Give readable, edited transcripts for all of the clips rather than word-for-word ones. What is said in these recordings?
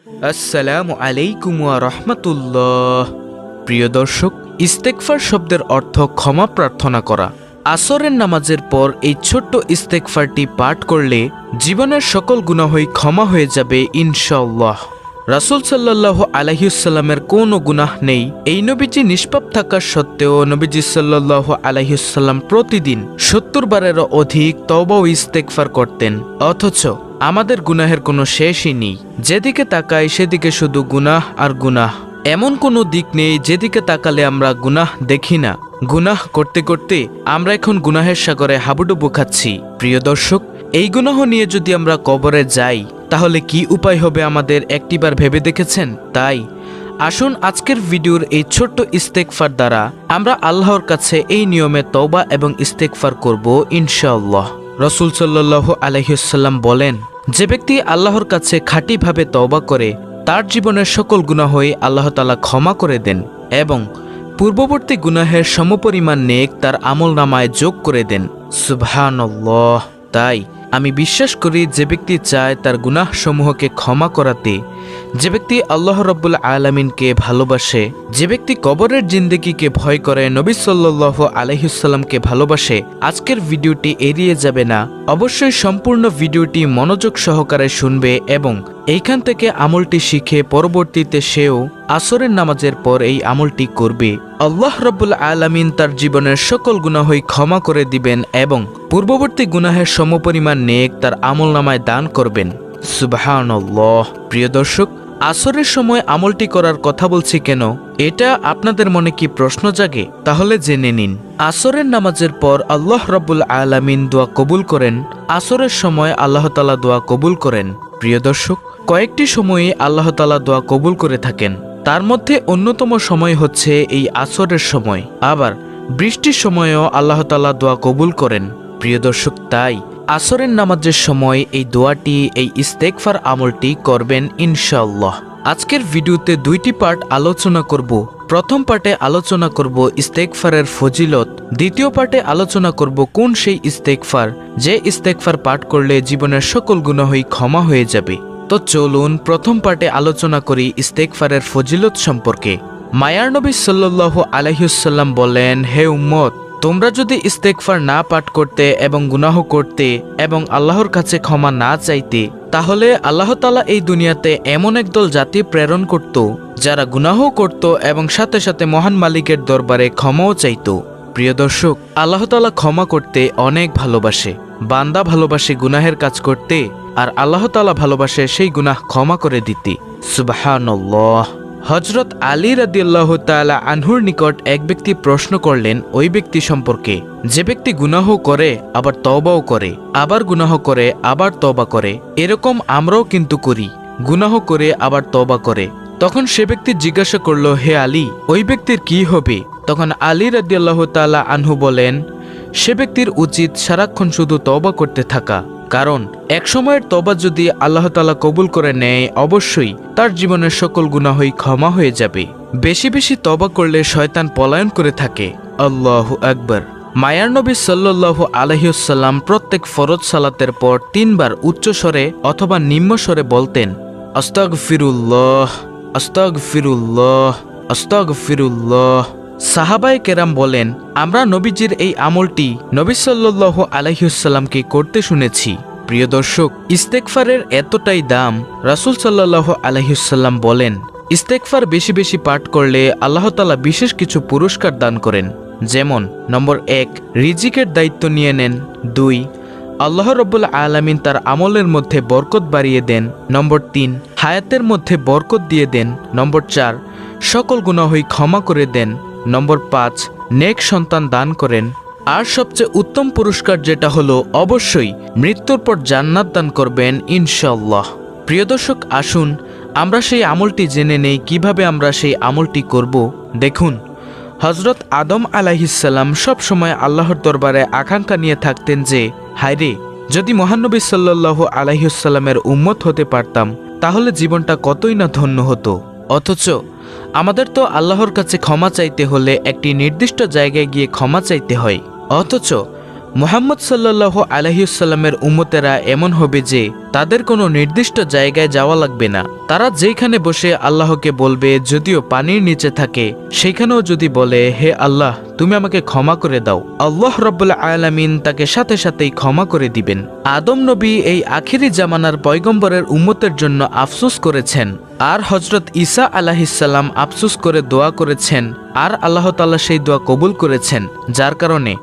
আসসালামু আলাইকুম ওয়া রাহমাতুল্লাহ। প্রিয় দর্শক, ইস্তেগফার শব্দের অর্থ ক্ষমা প্রার্থনা করা। আসরের নামাজের পর এই ছোট্ট ইস্তেগফারটি পাঠ করলে জীবনের সকল গুনাহই ক্ষমা হয়ে যাবে ইনশাআল্লাহ। রাসূল সাল্লাল্লাহু আলাইহি ওয়াসাল্লামের কোনো গুনাহ নেই। এই নবীজি নিষ্পাপ থাকা সত্ত্বেও নবীজি সাল্লাল্লাহু আলাইহি ওয়াসাল্লাম প্রতিদিন ৭০ বারেরও অধিক তওবা ও ইস্তেগফার করতেন। অথচ আমাদের গুনাহের কোনো শেষই নেই। যেদিকে তাকাই সেদিকে শুধু গুনাহ আর গুনাহ। এমন কোনো দিক নেই যেদিকে তাকালে আমরা গুনাহ দেখি না। গুনাহ করতে করতে আমরা এখন গুনাহের সাগরে হাবুডুবু খাচ্ছি। প্রিয় দর্শক, এই গুনাহ নিয়ে যদি আমরা কবরে যাই তাহলে কি উপায় হবে আমাদের একটিবার ভেবে দেখেছেন? তাই আসুন আজকের ভিডিওর এই ছোট্ট ইস্তেগফার দ্বারা আমরা আল্লাহর কাছে এই নিয়মে তওবা এবং ইস্তেগফার করব ইনশাআল্লাহ। রাসূল সাল্লাল্লাহু আলাইহি ওয়াসাল্লাম বলেন, যে ব্যক্তি আল্লাহর কাছে খাঁটিভাবে তওবা করে তার জীবনের সকল গুনাহই আল্লাহ তাআলা ক্ষমা করে দেন এবং পূর্ববর্তী গুনাহের সমপরিমাণ নেক তার আমলনামায় যোগ করে দেন। সুবহানাল্লাহ। তাই আমি বিশ্বাস করি যে ব্যক্তি চায় তার গুনাহ সমূহকে ক্ষমা করাতে, যে ব্যক্তি আল্লাহ রাব্বুল আলামিনকে ভালোবাসে, যে ব্যক্তি কবরের জিন্দেগিকে ভয় করে, নবী সাল্লাল্লাহু আলাইহি ওয়াসাল্লামকে ভালোবাসে, আজকের ভিডিওটি এড়িয়ে যাবে না। অবশ্যই সম্পূর্ণ ভিডিওটি মনোযোগ সহকারে শুনবে এবং এইখান থেকে আমলটি শিখে পরবর্তীতে সেও আসরের নামাজের পর এই আমলটি করবে। আল্লাহ রাব্বুল আলামিন তার জীবনের সকল গুনাহই ক্ষমা করে দিবেন এবং পূর্ববর্তী গুনাহের সমপরিমাণ নেক তার আমলনামায় দান করবেন। সুবহানাল্লাহ। প্রিয় দর্শক, আসরের সময় আমলটি করার কথা বলছি কেন? এটা আপনাদের মনে কি প্রশ্ন জাগে? তাহলে জেনে নিন। আসরের নামাজের পর আল্লাহ রাব্বুল আলামিন দোয়া কবুল করেন। আসরের সময় আল্লাহ তাআলা দোয়া কবুল করেন। প্রিয় দর্শক, কয়েকটি সময়ে আল্লাহ তাআলা দোয়া কবুল করে থাকেন। তার মধ্যে অন্যতম সময় হচ্ছে এই আসরের সময়। আবার বৃষ্টির সময়ও আল্লাহ তাআলা দোয়া কবুল করেন। প্রিয় দর্শক, তাই আসরের নামাজের সময় এই দোয়াটি, এই ইস্তেগফার আমলটি করবেন ইনশাআল্লাহ। আজকের ভিডিওতে দুইটি পার্ট আলোচনা করব। প্রথম পার্টে আলোচনা করব ইস্তেগফারের ফজিলত, দ্বিতীয় পার্টে আলোচনা করব কোন সেই ইস্তেগফার যে ইস্তেগফার পাঠ করলে জীবনের সকল গুনাহই ক্ষমা হয়ে যাবে। তো চলুন প্রথম পার্টে আলোচনা করি ইস্তেগফারের ফজিলত সম্পর্কে। মায়ার নবী সাল্লাল্লাহু আলাইহি ওয়াসাল্লাম বলেন, হে উম্মত, তোমরা যদি ইস্তেগফার না পাঠ করতে এবং গুনাহ করতে এবং আল্লাহর কাছে ক্ষমা না চাইতে, তাহলে আল্লাহ তাআলা এই দুনিয়াতে এমন একদল জাতি প্রেরণ করত যারা গুনাহ করত এবং সাথে সাথে মহান মালিকের দরবারে ক্ষমাও চাইত। প্রিয় দর্শক, আল্লাহ তাআলা ক্ষমা করতে অনেক ভালোবাসে। বান্দা ভালোবাসে গুনাহের কাজ করতে আর আল্লাহ তাআলা ভালোবাসে সেই গুনাহ ক্ষমা করে দিতে। সুবহানাল্লাহ। হযরত আলী রাদিয়াল্লাহু তাআলা আনহুর নিকট এক ব্যক্তি প্রশ্ন করলেন ওই ব্যক্তি সম্পর্কে যে ব্যক্তি গুনাহ করে আবার তওবাও করে, আবার গুনাহ করে আবার তওবা করে। এরকম আমরাও কিন্তু করি, গুনাহ করে আবার তওবা করে। তখন সে ব্যক্তি জিজ্ঞাসা করল, হে আলী, ওই ব্যক্তির কি হবে? তখন আলী রাদিয়াল্লাহু তাআলা আনহু বলেন, সে ব্যক্তির উচিত সারাক্ষণ শুধু তওবা করতে থাকা, কারণ এক সময়ের তওবা যদি আল্লাহ তাআলা কবুল করে নেয় অবশ্যই তার জীবনের সকল গুনাহই ক্ষমা হয়ে যাবে। বেশি বেশি তওবা করলে শয়তান পলায়ন করে থাকে। আল্লাহু আকবার। মায়ার নবী সাল্লাল্লাহু আলাইহি ওয়াসাল্লাম প্রত্যেক ফরজ সালাতের পর ৩ বার উচ্চ স্বরে অথবা নিম্ন স্বরে বলতেন, আস্তাগফিরুল্লাহ, আস্তাগফিরুল্লাহ, আস্তাগফিরুল্লাহ। সাহাবায়ে কেরাম বলেন, আমরা নবীজির এই আমলটি নবী সাল্লাল্লাহু আলাইহি ওয়াসাল্লামকে করতে শুনেছি। প্রিয় দর্শক, ইস্তেগফারের এতটাই দাম, রাসূল সাল্লাল্লাহু আলাইহি ওয়াসাল্লাম বলেন, ইস্তেগফার বেশি বেশি পাঠ করলে আল্লাহ তাআলা বিশেষ কিছু পুরস্কার দান করেন। যেমন নম্বর ১, রিজিকের দায়িত্ব নিয়ে নেন। ২, আল্লাহ রাব্বুল আলামিন তার আমলের মধ্যে বরকত বাড়িয়ে দেন। নম্বর ৩, হায়াতের মধ্যে বরকত দিয়ে দেন। নম্বর ৪, সকল গুনাহই ক্ষমা করে দেন। নম্বর ৫, নেক সন্তান দান করেন। আর সবচেয়ে উত্তম পুরস্কার যেটা হলো অবশ্যই মৃত্যুর পর জান্নাত দান করবেন ইনশাআল্লাহ। প্রিয় দর্শক, আসুন আমরা সেই আমলটি জেনে নেই কিভাবে আমরা সেই আমলটি করব। দেখুন, হযরত আদম আলাইহিস সালাম সব সময় আল্লাহর দরবারে আকাঙ্ক্ষা নিয়ে থাকতেন যে, হায়রে, যদি মহানবী সাল্লাল্লাহু আলাইহি ওয়াসাল্লামের উম্মত হতে পারতাম তাহলে জীবনটা কতই না ধন্য হতো। অথচ আমাদের তো আল্লাহর কাছে ক্ষমা চাইতে হলে একটি নির্দিষ্ট জায়গায় গিয়ে ক্ষমা চাইতে হয়। অথচ মুহাম্মদ সাল্লাল্লাহু আলাইহি ওয়াসাল্লামের উম্মতেরা এমন হবে যে তাদের কোনো নির্দিষ্ট জায়গায় যাওয়া লাগবে না। তারা যেখানে বসে আল্লাহকে বলবে, যদিও পানির নিচে থাকে সেখানেও যদি বলে, হে আল্লাহ তুমি আমাকে ক্ষমা করে দাও, আল্লাহ রাব্বুল আলামিন তাকে সাথে সাথেই ক্ষমা করে দিবেন। আদম নবী এই আখিরি জামানার পয়গম্বরের উম্মতের জন্য আফসোস করেছেন, আর হযরত ঈসা আলাইহিসসালাম আফসোস করে দোয়া করেছেন, আর আল্লাহ তাআলা সেই দোয়া কবুল করেছেন, যার কারণে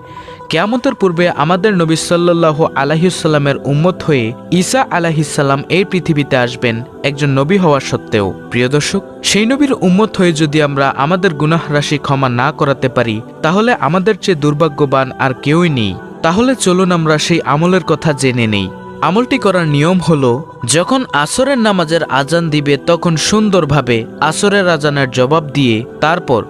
কিয়ামতের পূর্বে আমাদের নবী সাল্লাল্লাহু আলাইহি ওয়াসাল্লামের উম্মত হয়ে ঈসা আলাইহিসসালাম এই পৃথিবীতে আসবেন একজন নবী হওয়া সত্ত্বেও। প্রিয় দর্শক, সেই নবীর উম্মত হয়ে যদি আমরা আমাদের গুনাহ রাশি ক্ষমা না করাতে পারি, তাহলে আমাদের চেয়ে দুর্ভাগ্যবান আর কেউই নেই। তাহলে চলুন আমরা সেই আমলের কথা জেনে নেই। আমলটি করার নিয়ম হলো, যখন আসরের নামাজের আজান দিবে তখন সুন্দরভাবে আসরের আজানের জবাব দিয়ে তারপর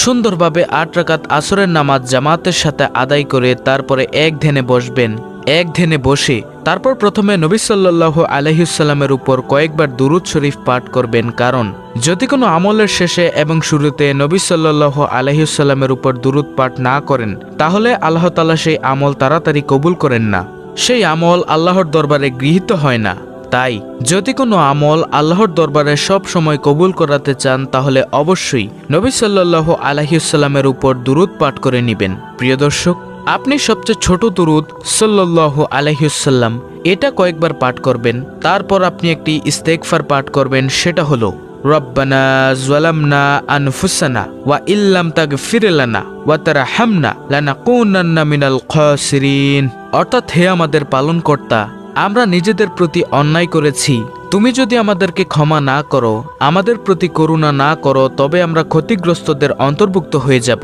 সুন্দরভাবে 8 রাকাত আসরের নামাজ জামাতের সাথে আদায় করে তারপরে এক ধ্যানে বসবেন। এক ধ্যানে বসে তারপর প্রথমে নবী সাল্লাল্লাহু আলাইহি ওয়াসাল্লামের উপর কয়েকবার দুরূদ শরীফ পাঠ করবেন, কারণ যদি কোনো আমলের শেষে এবং শুরুতে নবী সাল্লাল্লাহু আলাইহি ওয়াসাল্লামের উপর দুরূদ পাঠ না করেন, তাহলে আল্লাহ তাআলা সেই আমল তাড়াতাড়ি কবুল করেন না, সেই আমল আল্লাহর দরবারে গৃহীত হয় না। তাই যদি কোনো আমল আল্লাহর দরবারে সব সময় কবুল করাতে চান, তাহলে অবশ্যই নবী সাল্লাল্লাহু আলাইহি ওয়াসাল্লামের উপর দুরূদ পাঠ করে নেবেন। প্রিয় দর্শক, আপনি সবচেয়ে ছোট দুরূদ সাল্লাল্লাহু আলাইহি ওয়াসাল্লাম এটা কয়েকবার পাঠ করবেন। তারপর আপনি একটি ইস্তেগফার পাঠ করবেন, সেটা হলো রব্বানা যালামনা আনফুসানা ওয়া ইল্লাম তাগফির লানা ওয়া তারহামনা লানাকুনান্না মিনাল খাসিরিন। অর্থাৎ, হে আমাদের পালনকর্তা, আমরা নিজেদের প্রতি অন্যায় করেছি, তুমি যদি আমাদেরকে ক্ষমা না করো, আমাদের প্রতি করুণা না করো, তবে আমরা ক্ষতিগ্রস্তদের অন্তর্ভুক্ত হয়ে যাব।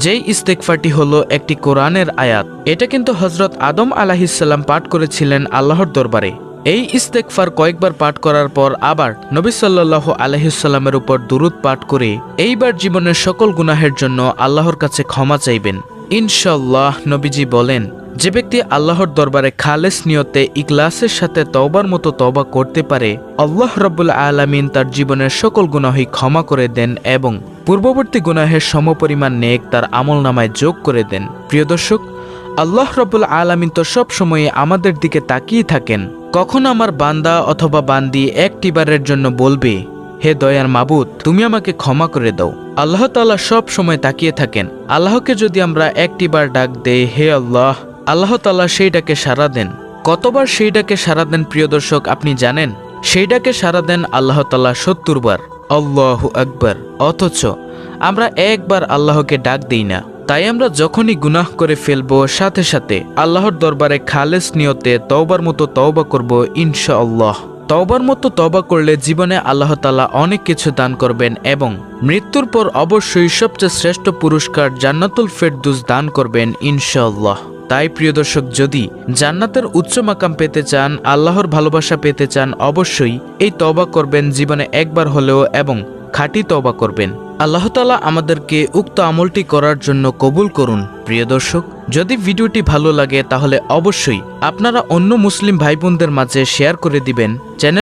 যেই ইস্তেগফারটি হলো একটি কোরআনের আয়াত। এটা কিন্তু হযরত আদম আলাইহিসসালাম পাঠ করেছিলেন আল্লাহর দরবারে। এই ইস্তেগফার কয়েকবার পাঠ করার পর আবার নবী সাল্লাল্লাহু আলাইহি ওয়াসাল্লামের উপর দুরূদ পাঠ করে এইবার জীবনের সকল গুনাহের জন্য আল্লাহর কাছে ক্ষমা চাইবেন। ইনশাআল্লাহ নবীজি বলেন, যে ব্যক্তি আল্লাহর দরবারে খালেস নিয়তে ইখলাসের সাথে তওবার মতো তওবা করতে পারে, আল্লাহ রাব্বুল আলামিন তার জীবনের সকল গুনাহই ক্ষমা করে দেন এবং পূর্ববর্তী গুনাহের সমপরিমাণ নেক তার আমলনামায় যোগ করে দেন। প্রিয় দর্শক, আল্লাহ রাব্বুল আলামিন তো সব সময় আমাদের দিকে তাকিয়ে থাকেন। কখন আমার বান্দা অথবা বান্দি একটিবারের জন্য বলবে, হে দয়ার মাবুদ তুমি আমাকে ক্ষমা করে দাও, আল্লাহ তাআলা সব সময় তাকিয়ে থাকেন। আল্লাহকে যদি আমরা একটিবার ডাক দেই, হে আল্লাহ, আল্লাহ তাআলা সেই ডাকে সাড়া দেন। কতবার সেই ডাকে সাড়া দেন প্রিয় দর্শক আপনি জানেন? সেই ডাকে সাড়া দেন আল্লাহ তাআলা 70 বার। আল্লাহু আকবার। অথচ আমরা একবার আল্লাহকে ডাক দিই না। তাই আমরা যখনই গুনাহ করে ফেলবো, সাথে সাথে আল্লাহর দরবারে খালেস নিয়তে তওবার মতো তওবা করব ইনশাআল্লাহ। তওবার মতো তওবা করলে জীবনে আল্লাহ তাআলা অনেক কিছু দান করবেন এবং মৃত্যুর পর অবশ্যই সবচেয়ে শ্রেষ্ঠ পুরস্কার জান্নাতুল ফেরদৌস দান করবেন ইনশাআল্লাহ। তাই প্রিয় দর্শক, যদি জান্নাতের উচ্চ মাকাম পেতে চান, আল্লাহর ভালোবাসা পেতে চান, অবশ্যই এই তওবা করবেন জীবনে একবার হলেও এবং খাঁটি তওবা করবেন। আল্লাহ তাআলা আমাদেরকে উক্ত আমলটি করার জন্য কবুল করুন। প্রিয় দর্শক, যদি ভিডিওটি ভালো লাগে তাহলে অবশ্যই আপনারা অন্য মুসলিম ভাই বোনদের মাঝে শেয়ার করে দিবেন। চ্যানেল